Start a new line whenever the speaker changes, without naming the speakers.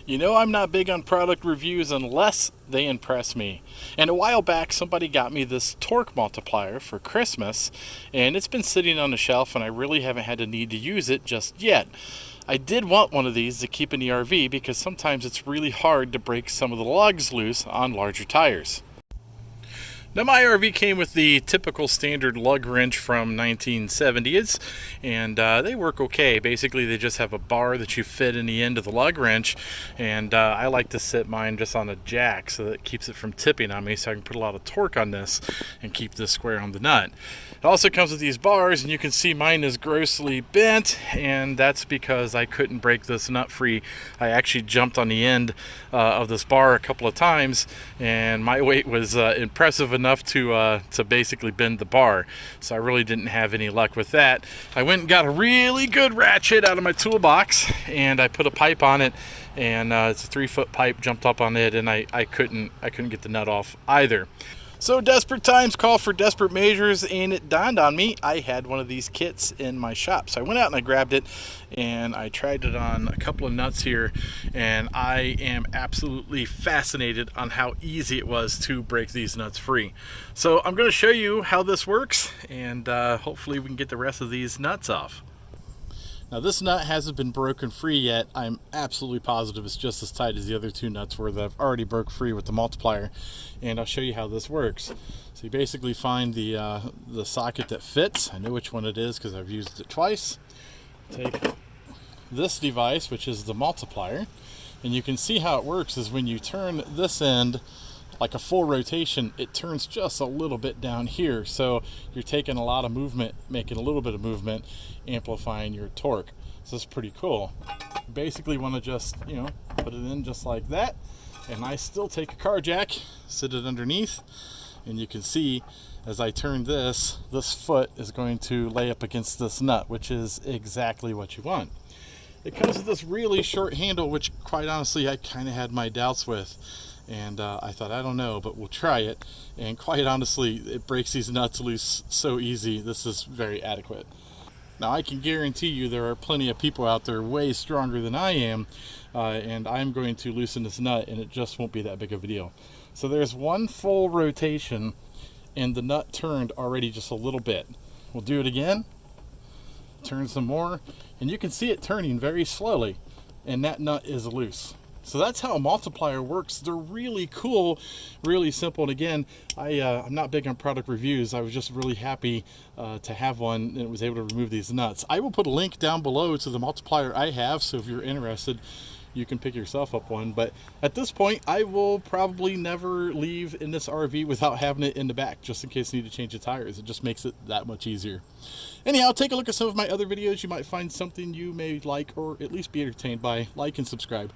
You know, I'm not big on product reviews unless they impress me. And a while back, somebody got me this torque multiplier for Christmas, and it's been sitting on the shelf, and I really haven't had a need to use it just yet. I did want one of these to keep in the RV because sometimes it's really hard to break some of the lugs loose on larger tires. Now, my RV came with the typical standard lug wrench from 1970s, and they work okay. Basically, they just have a bar that you fit in the end of the lug wrench, and I like to sit mine just on a jack so that it keeps it from tipping on me, so I can put a lot of torque on this and keep this square on the nut. It also comes with these bars, and you can see mine is grossly bent, and that's because I couldn't break this nut free. I actually jumped on the end of this bar a couple of times, and my weight was impressive enough to basically bend the bar, so I really didn't have any luck with that. I went and got a really good ratchet out of my toolbox, and I put a pipe on it, and it's a 3-foot pipe, jumped up on it, and I couldn't get the nut off either. So desperate times call for desperate measures, and it dawned on me I had one of these kits in my shop. So I went out and I grabbed it, and I tried it on a couple of nuts here, and I am absolutely fascinated on how easy it was to break these nuts free. So I'm going to show you how this works, and hopefully we can get the rest of these nuts off. Now, this nut hasn't been broken free yet. I'm absolutely positive it's just as tight as the other two nuts were that I've already broke free with the multiplier, and I'll show you how this works. So you basically find the socket that fits. I know which one it is because I've used it twice. Take this device, which is the multiplier, and you can see how it works is when you turn this end like a full rotation, it turns just a little bit down here, so you're taking a lot of movement, making a little bit of movement, amplifying your torque. So it's pretty cool. You basically want to just, put it in just like that, and I still take a car jack, sit it underneath, and you can see as I turn this foot is going to lay up against this nut, which is exactly what you want. It comes with this really short handle, which quite honestly I kind of had my doubts with. And I thought, I don't know, but we'll try it. And quite honestly, it breaks these nuts loose so easy. This is very adequate. Now, I can guarantee you there are plenty of people out there way stronger than I am, and I'm going to loosen this nut, and it just won't be that big of a deal. So there's one full rotation, and the nut turned already just a little bit. We'll do it again, turn some more, and you can see it turning very slowly, and that nut is loose. So that's how a multiplier works. They're really cool, really simple. And again, I'm not big on product reviews. I was just really happy to have one and was able to remove these nuts. I will put a link down below to the multiplier I have, so if you're interested, you can pick yourself up one. But at this point, I will probably never leave in this RV without having it in the back, just in case I need to change the tires. It just makes it that much easier. Anyhow, take a look at some of my other videos. You might find something you may like or at least be entertained by. Like and subscribe.